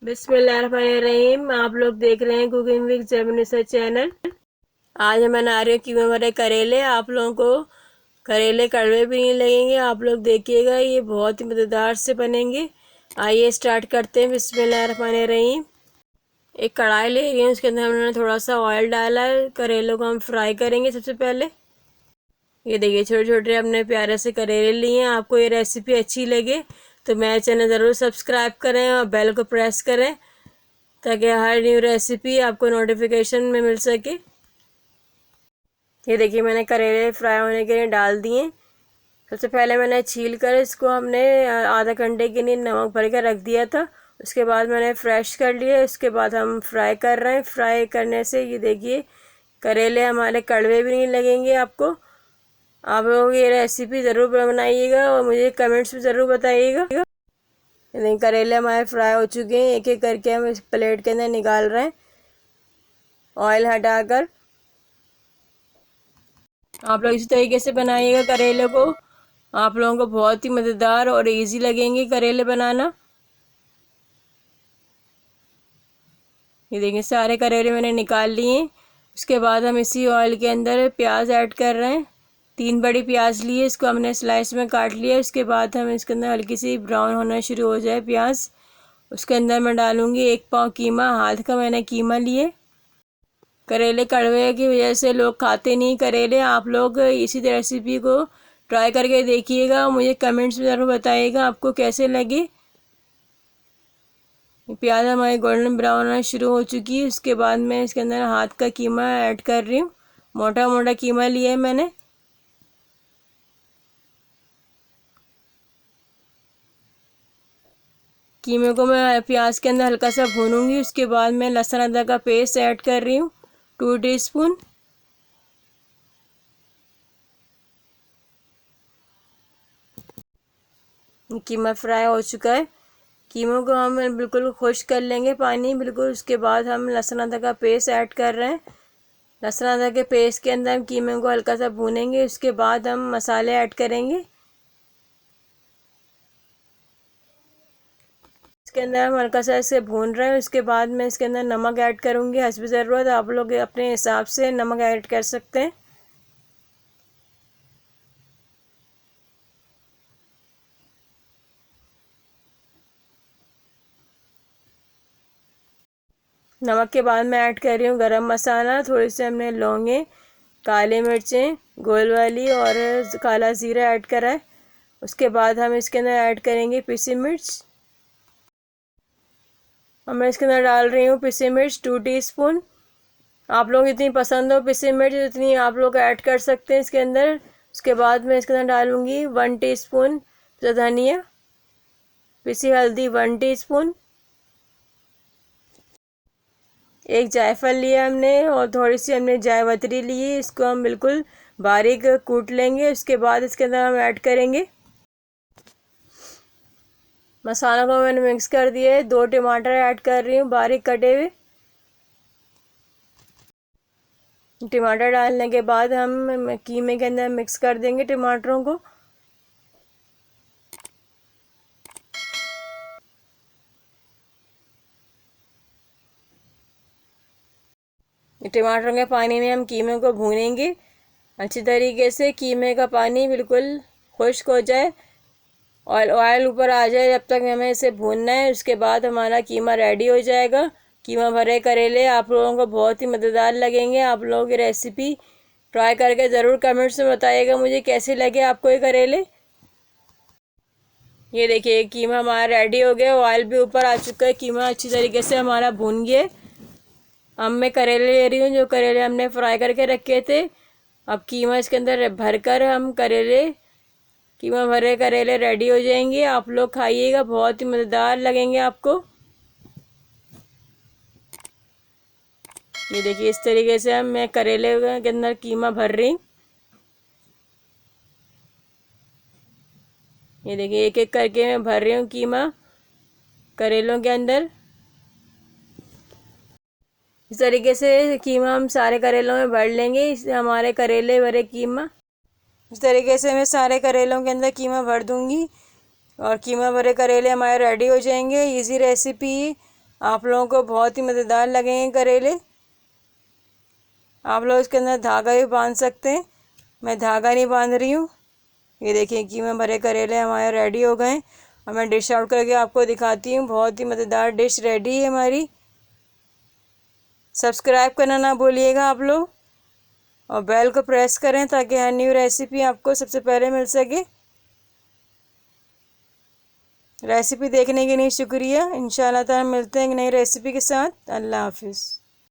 बिस्मिल्लाहिर्रहमानिर्रहीम। आप लोग देख रहे हैं कुकिंग विद जेमिनी चैनल। आज मैं बना रही हूँ कीमे वाले करेले। आप लोगों को करेले कड़वे भी नहीं लगेंगे। आप लोग देखिएगा, ये बहुत ही मज़ेदार से बनेंगे। आइए स्टार्ट करते हैं। बिस्मिल्लाहिर्रहमानिर्रहीम। एक कढ़ाई ले रही हूँ, उसके अंदर हमने थोड़ा सा ऑयल डाला है। करेलों को हम फ्राई करेंगे सबसे पहले। ये देखिए, छोटे छोटे अपने प्यारे से करेले लिए हैं। आपको ये रेसिपी अच्छी लगे तो मेरे चैनल ज़रूर सब्सक्राइब करें और बेल को प्रेस करें ताकि हर न्यू रेसिपी आपको नोटिफिकेशन में मिल सके। ये देखिए, मैंने करेले फ्राई होने के लिए डाल दिए। सबसे पहले मैंने छील कर इसको हमने आधा घंटे के लिए नमक भर कर रख दिया था। उसके बाद मैंने फ्रेश कर लिया। उसके बाद हम फ्राई कर रहे हैं। फ्राई करने से ये देखिए, करेले हमारे कड़वे भी नहीं लगेंगे। आपको आप लोग ये रेसिपी ज़रूर बनाइएगा और मुझे कमेंट्स में ज़रूर बताइएगा। नहीं, करेले हमारे फ्राई हो चुके हैं। एक एक करके हम इस प्लेट के अंदर निकाल रहे हैं ऑयल हटाकर। आप लोग इसी तरीके से बनाइएगा करेले को। आप लोगों को बहुत ही मज़ेदार और इजी लगेंगे करेले बनाना। ये देखिए, सारे करेले मैंने निकाल लिए। उसके बाद हम इसी ऑयल के अंदर प्याज ऐड कर रहे हैं। 3 बड़ी प्याज लिए, इसको हमने स्लाइस में काट लिया। उसके बाद हम इसके अंदर हल्की सी ब्राउन होना शुरू हो जाए प्याज, उसके अंदर मैं डालूँगी 1 पाव कीमा। हाथ का मैंने कीमा लिए। करेले कड़वे की वजह से लोग खाते नहीं करेले। आप लोग इसी रेसिपी को ट्राई करके देखिएगा, मुझे कमेंट्स में ज़रूर बताइएगा आपको कैसे लगे। प्याज हमारी गोल्डन ब्राउन होना शुरू हो चुकी है। उसके बाद मैं इसके अंदर हाथ का कीमा ऐड कर रही हूँ। मोटा मोटा कीमा लिया है मैंने। कीमे को मैं प्याज के अंदर हल्का सा भूनूंगी। उसके बाद मैं लहसुन अदरक का पेस्ट ऐड कर रही हूँ 2 टीस्पून। कीमा फ्राई हो चुका है। कीमों को हम बिल्कुल खुश कर लेंगे पानी बिल्कुल। उसके बाद हम लहसुन अदरक का पेस्ट ऐड कर रहे हैं। लहसुन अदरक के पेस्ट के अंदर हम कीमे को हल्का सा भूनेंगे। उसके बाद हम मसाले ऐड करेंगे। इसके अंदर हम हल्का सा इसे भून रहे हैं। उसके बाद मैं इसके अंदर नमक ऐड करूँगी हस्ब ज़रूरत। आप लोग अपने हिसाब से नमक ऐड कर सकते हैं। नमक के बाद मैं ऐड कर रही हूँ गरम मसाला, थोड़ी सी हमने लौंगे, काली मिर्चें गोल वाली और काला ज़ीरा ऐड करा है। उसके बाद हम इसके अंदर ऐड करेंगे पिसी मिर्च। और मैं इसके अंदर डाल रही हूँ पिसी मिर्च 2 टीस्पून। आप लोग जितनी पसंद हो पिसी मिर्च उतनी आप लोग ऐड कर सकते हैं इसके अंदर। उसके बाद मैं इसके अंदर डालूँगी 1 टीस्पून धनिया, पिसी हल्दी 1 टीस्पून, एक जायफल लिया हमने और थोड़ी सी हमने जायवत्री ली है। इसको हम बिल्कुल बारीक कूट लेंगे। उसके बाद इसके अंदर हम ऐड करेंगे मसालों को मैंने मिक्स कर दिया है। 2 टमाटर ऐड कर रही हूँ बारीक कटे हुए। टमाटर डालने के बाद हम कीमे के अंदर मिक्स कर देंगे टमाटरों को। टमाटरों के पानी में हम कीमे को भूनेंगे अच्छी तरीके से। कीमे का पानी बिल्कुल खुश्क हो जाए और ऑयल ऊपर आ जाए, जब तक हमें इसे भूनना है। उसके बाद हमारा कीमा रेडी हो जाएगा। कीमा भरे करेले आप लोगों को बहुत ही मज़ेदार लगेंगे। आप लोगों की रेसिपी ट्राई करके ज़रूर कमेंट्स में बताइएगा मुझे कैसे लगे आपको ये करेले। ये देखिए, कीमा हमारा रेडी हो गया। ऑयल भी ऊपर आ चुका है। कीमा अच्छी तरीके से हमारा भून गया। अब मैं करेले ले रही हूँ, जो करेले हमने फ्राई करके रखे थे। अब कीमा इसके अंदर भरकर हम कीमा भरे करेले रेडी हो जाएंगे। आप लोग खाइएगा, बहुत ही मज़ेदार लगेंगे आपको। ये देखिए, इस तरीके से मैं करेले के अंदर कीमा भर रही हूँ। ये देखिए, एक एक करके मैं भर रही हूँ कीमा करेलों के अंदर। इस तरीके से कीमा हम सारे करेलों में भर लेंगे। इससे हमारे करेले भरे कीमा इस तरीके से मैं सारे करेलों के अंदर कीमा भर दूंगी और कीमा भरे करेले हमारे रेडी हो जाएंगे। इजी रेसिपी आप लोगों को बहुत ही मज़ेदार लगेंगे करेले। आप लोग इसके अंदर धागा भी बांध सकते हैं, मैं धागा नहीं बांध रही हूँ। ये देखिए कीमे भरे करेले हमारे रेडी हो गए और मैं डिश आउट करके आपको दिखाती हूँ। बहुत ही मज़ेदार डिश रेडी है हमारी। सब्सक्राइब करना ना भूलिएगा आप लोग और बेल को प्रेस करें ताकि हर न्यू रेसिपी आपको सबसे पहले मिल सके। रेसिपी देखने के लिए शुक्रिया। इंशाल्लाह ताला मिलते हैं एक नई रेसिपी के साथ। अल्लाह हाफिज़।